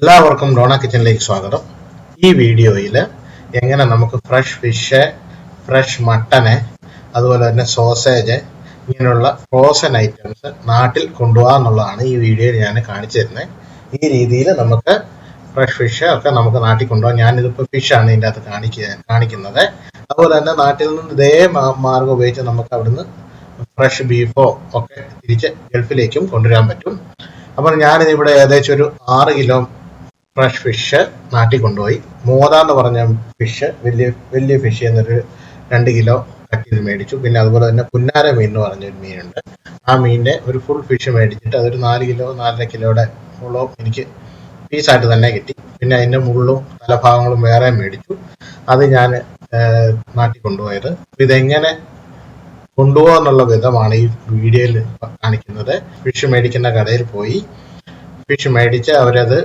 എല്ലാവർക്കും ഡോണ കിച്ചണിലേക്ക് സ്വാഗതം. ഈ വീഡിയോയിൽ എങ്ങനെ നമുക്ക് ഫ്രഷ് ഫിഷ്, ഫ്രഷ് മട്ടന്, അതുപോലെ തന്നെ സോസേജ് ഇങ്ങനെയുള്ള ഫ്രോസൺ ഐറ്റംസ് നാട്ടിൽ കൊണ്ടുപോകാന്നുള്ളതാണ് ഈ വീഡിയോയിൽ ഞാൻ കാണിച്ചു തരുന്നത്. ഈ രീതിയിൽ നമുക്ക് ഫ്രഷ് ഫിഷ് ഒക്കെ നമുക്ക് നാട്ടിൽ കൊണ്ടുപോകാം. ഞാനിതിപ്പോൾ ഫിഷാണ് ഇതിൻ്റെ അകത്ത് കാണിക്കുന്നത്. അതുപോലെ തന്നെ നാട്ടിൽ നിന്ന് ഇതേ മാർഗം ഉപയോഗിച്ച് നമുക്ക് അവിടുന്ന് ഫ്രഷ് ബീഫോ ഒക്കെ തിരിച്ച് ഗൾഫിലേക്കും കൊണ്ടുവരാൻ പറ്റും. അപ്പോൾ ഞാനിതിവിടെ ഏകദേശം ഒരു 6 കിലോ ഫ്രഷ് ഫിഷ് നാട്ടിൽ കൊണ്ടുപോയി. മോത എന്ന് പറഞ്ഞ ഫിഷ്, വലിയ ഫിഷ് എന്നൊരു 2 കിലോ കട്ട് ചെയ്ത് മേടിച്ചു. പിന്നെ അതുപോലെ തന്നെ പുന്നാര മീൻ എന്ന് പറഞ്ഞൊരു മീനുണ്ട്. ആ മീനിൻ്റെ ഒരു ഫുൾ ഫിഷ് മേടിച്ചിട്ട് അതൊരു 4 കിലോ 4.5 കിലോയുടെ മുള്ളവും എനിക്ക് പീസായിട്ട് തന്നെ കിട്ടി. പിന്നെ അതിൻ്റെ മുള്ളും തലഭാഗങ്ങളും വേറെ മേടിച്ചു. അത് ഞാൻ നാട്ടിൽ കൊണ്ടുപോയത്. ഇതെങ്ങനെ കൊണ്ടുപോകാന്നുള്ള വിധമാണ് ഈ വീഡിയോയിൽ കാണിക്കുന്നത്. ഫിഷ് മേടിക്കുന്ന കടയിൽ പോയി ഫിഷ് മേടിച്ച് അവരത്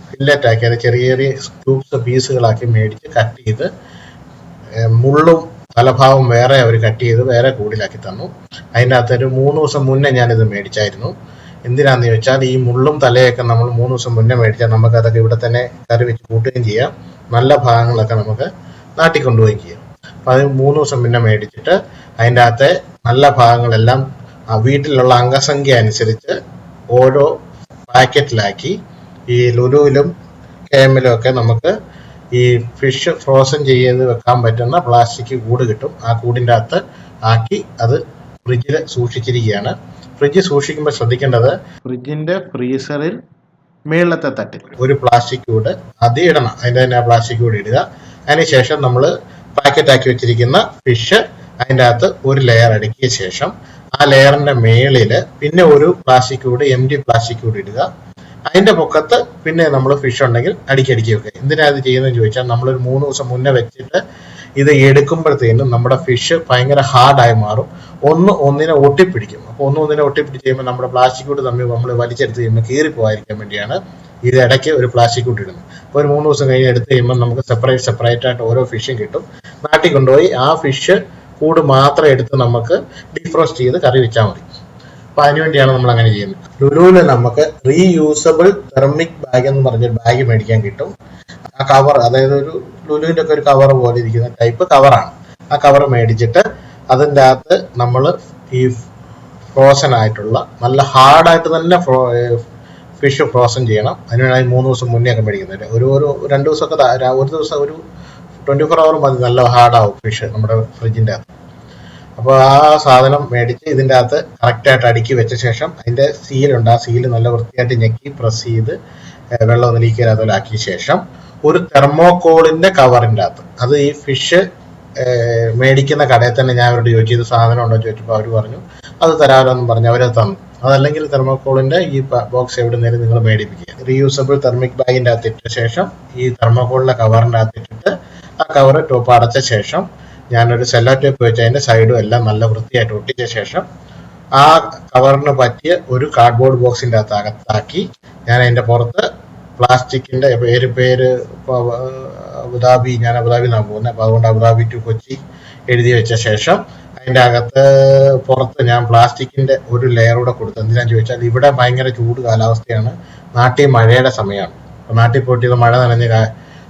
ഫില്ലറ്റ് ആക്കി, അത് ചെറിയ ചെറിയ ക്യൂബ്സ് പീസുകളാക്കി മേടിച്ച് കട്ട് ചെയ്ത് മുള്ളും തലഭാവം വേറെ അവർ കട്ട് ചെയ്ത് വേറെ കൂടിലാക്കി തന്നു. അതിൻ്റെ അകത്തൊരു 3 ദിവസം മുന്നേ ഞാനിത് മേടിച്ചായിരുന്നു. എന്തിനാന്ന് ചോദിച്ചാൽ ഈ മുള്ളും തലയൊക്കെ നമ്മൾ 3 ദിവസം മുന്നേ മേടിച്ചാൽ നമുക്ക് അതൊക്കെ ഇവിടെ തന്നെ കറി വെച്ച് കൂട്ടുകയും ചെയ്യാം. നല്ല ഭാഗങ്ങളൊക്കെ നമുക്ക് നാട്ടിൽ കൊണ്ടുപോവുകയും ചെയ്യാം. അപ്പം അത് 3 ദിവസം മുന്നേ മേടിച്ചിട്ട് അതിൻ്റെ അകത്തെ നല്ല ഭാഗങ്ങളെല്ലാം വീട്ടിലുള്ള അംഗസംഖ്യ അനുസരിച്ച് ഓരോ പാക്കറ്റിലാക്കി ഈ ലുലുവിലും KM-ലും ഒക്കെ നമുക്ക് ഈ ഫിഷ് ഫ്രോസൺ ചെയ്ത് വെക്കാൻ പറ്റുന്ന പ്ലാസ്റ്റിക് കൂട് കിട്ടും. ആ കൂടിൻ്റെ അകത്ത് ആക്കി അത് ഫ്രിഡ്ജിൽ സൂക്ഷിച്ചിരിക്കുകയാണ്. ഫ്രിഡ്ജിൽ സൂക്ഷിക്കുമ്പോൾ ശ്രദ്ധിക്കേണ്ടത്, ഫ്രിഡ്ജിൻ്റെ ഫ്രീസറിൽ മേളത്തെ തട്ടിൽ ഒരു പ്ലാസ്റ്റിക് കൂട് അത് ഇടണം. അതിൻ്റെ തന്നെ ആ പ്ലാസ്റ്റിക് കൂട് ഇടുക. അതിനുശേഷം നമ്മൾ പാക്കറ്റാക്കി വെച്ചിരിക്കുന്ന ഫിഷ് അതിൻ്റെ അകത്ത് ഒരു ലെയർ അടുക്കിയ ശേഷം ആ ലെയറിൻ്റെ മേളിൽ പിന്നെ ഒരു പ്ലാസ്റ്റിക് കൂട്, എംറ്റി പ്ലാസ്റ്റിക് കൂട് ഇടുക. അതിൻ്റെ പൊക്കത്ത് പിന്നെ നമ്മൾ ഫിഷ് ഉണ്ടെങ്കിൽ അടുക്കി വെക്കുക. എന്തിനാണ് ഇത് ചെയ്യുന്നതെന്ന് ചോദിച്ചാൽ, നമ്മളൊരു 3 ദിവസം മുന്നേ വെച്ചിട്ട് ഇത് എടുക്കുമ്പോഴത്തേനും നമ്മുടെ ഫിഷ് ഭയങ്കര ഹാർഡായി മാറും. ഒന്നിനെ ഒട്ടിപ്പിടിക്കും. അപ്പോൾ ഒന്നിനെ ഒട്ടിപ്പിടിച്ച് കഴിയുമ്പോൾ നമ്മുടെ പ്ലാസ്റ്റിക് കൂട് തമ്മിൽ നമ്മൾ വലിച്ചെടുത്ത് കഴിയുമ്പോൾ കീറിപ്പോകാതിരിക്കാൻ വേണ്ടിയാണ് ഇത് ഇടയ്ക്ക് ഒരു പ്ലാസ്റ്റിക് കൂട്ട് ഇടുന്നത്. അപ്പോൾ ഒരു 3 ദിവസം കഴിഞ്ഞ് എടുത്ത് കഴിയുമ്പോൾ നമുക്ക് സെപ്പറേറ്റ് ആയിട്ട് ഓരോ ഫിഷും കിട്ടും. നാട്ടിൽ കൊണ്ടുപോയി ആ ഫിഷ് കൂട് മാത്രം എടുത്ത് നമുക്ക് ഡീഫ്രോസ്റ്റ് ചെയ്ത് കറി വെച്ചാൽ മതി. അപ്പം അതിനുവേണ്ടിയാണ് നമ്മൾ അങ്ങനെ ചെയ്യുന്നത്. ലുലുവിൽ നമുക്ക് റീയൂസബിൾ തെർമിക് ബാഗ് എന്ന് പറഞ്ഞൊരു ബാഗ് മേടിക്കാൻ കിട്ടും. ആ കവർ, അതായത് ഒരു ലുലുവിൻ്റെ ഒക്കെ ഒരു കവർ പോലെ ഇരിക്കുന്ന ടൈപ്പ് കവറാണ്. ആ കവർ മേടിച്ചിട്ട് അതിൻ്റെ അകത്ത് നമ്മൾ ഈ ഫ്രോസൺ ആയിട്ടുള്ള നല്ല ഹാർഡായിട്ട് തന്നെ ഫിഷ് ഫ്രോസൺ ചെയ്യണം. അതിനുവേണ്ടി 3 ദിവസം മുന്നേ ഒക്കെ മേടിക്കുന്നുണ്ട്. ഒരു 2 ദിവസമൊക്കെ, ഒരു ദിവസം ഒരു 24 hour മതി, നല്ല ഹാർഡാവും ഫിഷ് നമ്മുടെ ഫ്രിഡ്ജിൻ്റെ അകത്ത്. അപ്പോൾ ആ സാധനം മേടിച്ച് ഇതിൻ്റെ അകത്ത് കറക്റ്റായിട്ട് അടുക്കി വെച്ച ശേഷം അതിൻ്റെ സീലുണ്ട്. ആ സീല് നല്ല വൃത്തിയായിട്ട് ഞെക്കി പ്രസ് ചെയ്ത് വെള്ളം ഒന്ന് ലീക്ക് ചെയ്യാതെ ആക്കിയ ശേഷം ഒരു തെർമോക്കോളിൻ്റെ കവറിൻ്റെ അകത്ത്, അത് ഈ ഫിഷ് മേടിക്കുന്ന കടയിൽ തന്നെ ഞാൻ അവരോട് ചോദിച്ചു ഇത് സാധനം ഉണ്ടോ എന്ന് ചോദിച്ചപ്പോൾ അവർ പറഞ്ഞു അത് തരാമല്ലോ എന്ന് പറഞ്ഞു. അവരത് തന്നു. അതല്ലെങ്കിൽ തെർമോക്കോളിൻ്റെ ഈ ബോക്സ് എവിടെ നേരം നിങ്ങൾ മേടിപ്പിക്കുക. റീയൂസബിൾ തെർമിക് ബാഗിൻ്റെ അകത്ത് ഇട്ട ശേഷം ഈ തെർമോക്കോളിൻ്റെ കവറിൻ്റെ അകത്ത് ഇട്ടിട്ട് ആ കവർ ടോപ്പ് അടച്ച ശേഷം ഞാനൊരു സെല്ലോ ടേപ്പ് വെച്ച് അതിൻ്റെ സൈഡും എല്ലാം നല്ല വൃത്തിയായിട്ട് ഒട്ടിച്ച ശേഷം ആ കവറിന് പറ്റിയ ഒരു കാർഡ്ബോർഡ് ബോക്സിൻ്റെ അകത്താക്കി ഞാൻ അതിൻ്റെ പുറത്ത് പ്ലാസ്റ്റിക്കിൻ്റെ പേര് അബുദാബി, ഞാൻ അബുദാബി നിന്നാണ് പോകുന്നത്. അപ്പോൾ അതുകൊണ്ട് അബുദാബി ടു കൊച്ചി എഴുതി വെച്ച ശേഷം അതിൻ്റെ അകത്ത് പുറത്ത് ഞാൻ പ്ലാസ്റ്റിക്കിൻ്റെ ഒരു ലെയർ കൂടെ കൊടുത്തു. എന്തിനാന്ന് ചോദിച്ചാൽ ഇവിടെ ഭയങ്കര ചൂട് കാലാവസ്ഥയാണ്, നാട്ടിൽ മഴയുടെ സമയമാണ്. അപ്പോൾ നാട്ടിൽ പോയിട്ട് ഇത് മഴ നനഞ്ഞ്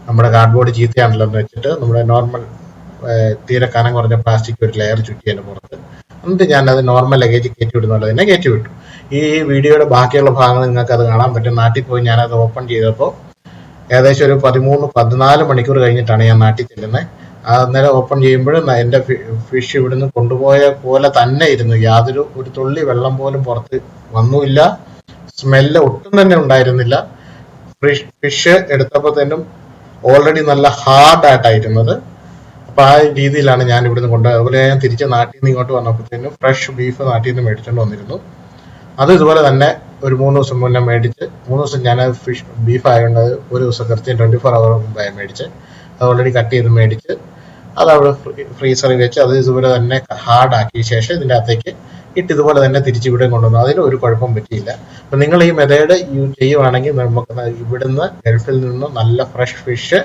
നമ്മുടെ കാർഡ്ബോർഡ് ചീത്തയാണല്ലോ എന്ന് വെച്ചിട്ട് നമ്മുടെ നോർമൽ തീരെ കനം കുറഞ്ഞ പ്ലാസ്റ്റിക് ഒരു ലെയർ ചുറ്റി അതിൻ്റെ പുറത്ത്. എന്നിട്ട് ഞാനത് നോർമൽ ലഗേജ് കയറ്റി വിടുന്നുള്ളത് തന്നെ കയറ്റി വിട്ടു. ഈ വീഡിയോയുടെ ബാക്കിയുള്ള ഭാഗങ്ങൾ നിങ്ങൾക്ക് അത് കാണാൻ പറ്റും. നാട്ടിൽ പോയി ഞാനത് ഓപ്പൺ ചെയ്തപ്പോൾ ഏകദേശം ഒരു 13-14 മണിക്കൂർ കഴിഞ്ഞിട്ടാണ് ഞാൻ നാട്ടിൽ ചെല്ലുന്നത്. അന്നേരം ഓപ്പൺ ചെയ്യുമ്പോഴും എൻ്റെ ഫിഷ് ഇവിടുന്ന് കൊണ്ടുപോയ പോലെ തന്നെ ഇരുന്നു. ഒരു തുള്ളി വെള്ളം പോലും പുറത്ത് വന്നുമില്ല. സ്മെല്ല് ഒട്ടും തന്നെ ഉണ്ടായിരുന്നില്ല. ഫിഷ് എടുത്തപ്പോഴത്തേനും ഓൾറെഡി നല്ല ഹാർഡായിട്ടായിരുന്നത്. അപ്പോൾ ആ രീതിയിലാണ് ഞാൻ ഇവിടുന്ന് കൊണ്ടുപോയത്. അതുപോലെ ഞാൻ തിരിച്ച് നാട്ടിൽ നിന്ന് ഇങ്ങോട്ട് വന്നപ്പോഴത്തേനും ഫ്രഷ് ബീഫ് നാട്ടിൽ നിന്ന് മേടിച്ചുകൊണ്ട് വന്നിരുന്നു. അത് ഇതുപോലെ തന്നെ ഒരു 3 ദിവസം മുന്നേ മേടിച്ച്, 3 ദിവസം ഞാൻ ബീഫ് ആയതുകൊണ്ട് ഒരു ദിവസം കൃത്യം 24 hour മുമ്പായി മേടിച്ച് അത് ഓൾറെഡി കട്ട് ചെയ്ത് മേടിച്ച് അത് അവിടെ ഫ്രീസറിൽ വെച്ച് അത് ഇതുപോലെ തന്നെ ഹാർഡാക്കിയ ശേഷം ഇതിൻ്റെ അകത്തേക്ക് ഇട്ട് ഇതുപോലെ തന്നെ തിരിച്ച് ഇവിടെ കൊണ്ടുവന്നു. അതിന് ഒരു കുഴപ്പം പറ്റിയില്ല. അപ്പം നിങ്ങൾ ഈ മെത്തേഡ് ചെയ്യുവാണെങ്കിൽ നമുക്ക് ഇവിടുന്ന് ഗൾഫിൽ നിന്ന് നല്ല ഫ്രഷ് ഫിഷ്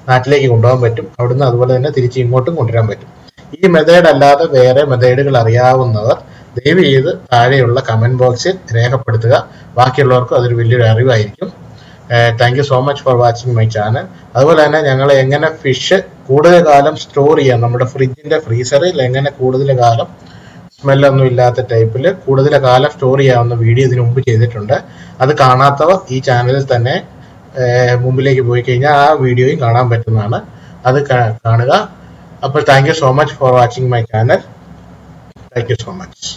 നാട്ടിലേക്ക് കൊണ്ടുപോകാൻ പറ്റും. അവിടുന്ന് അതുപോലെ തന്നെ തിരിച്ച് ഇങ്ങോട്ടും കൊണ്ടുവരാൻ പറ്റും. ഈ മെത്തേഡ് അല്ലാതെ വേറെ മെത്തേഡുകൾ അറിയാവുന്നവർ ദയവ് ചെയ്ത് താഴെയുള്ള കമൻറ്റ് ബോക്സിൽ രേഖപ്പെടുത്തുക. ബാക്കിയുള്ളവർക്കും അതൊരു വലിയൊരു അറിവായിരിക്കും. Thank you so much for watching my channel. അതുപോലെ തന്നെ ഞങ്ങൾ എങ്ങനെ ഫിഷ് കൂടുതൽ കാലം സ്റ്റോർ ചെയ്യാം, നമ്മുടെ ഫ്രിഡ്ജിന്റെ ഫ്രീസറിൽ എങ്ങനെ കൂടുതൽ കാലം സ്മെല്ലൊന്നും ഇല്ലാത്ത ടൈപ്പിൽ കൂടുതൽ കാലം സ്റ്റോർ ചെയ്യാവുന്ന വീഡിയോ ഇതിനു മുമ്പ് ചെയ്തിട്ടുണ്ട്. അത് കാണാത്തവർ ഈ ചാനലിൽ തന്നെ മുമ്പിലേക്ക് പോയി കഴിഞ്ഞാൽ ആ വീഡിയോയും കാണാൻ പറ്റുന്നതാണ്. അത് കാണുക. അപ്പോൾ thank you so much for watching my channel. Thank you so much.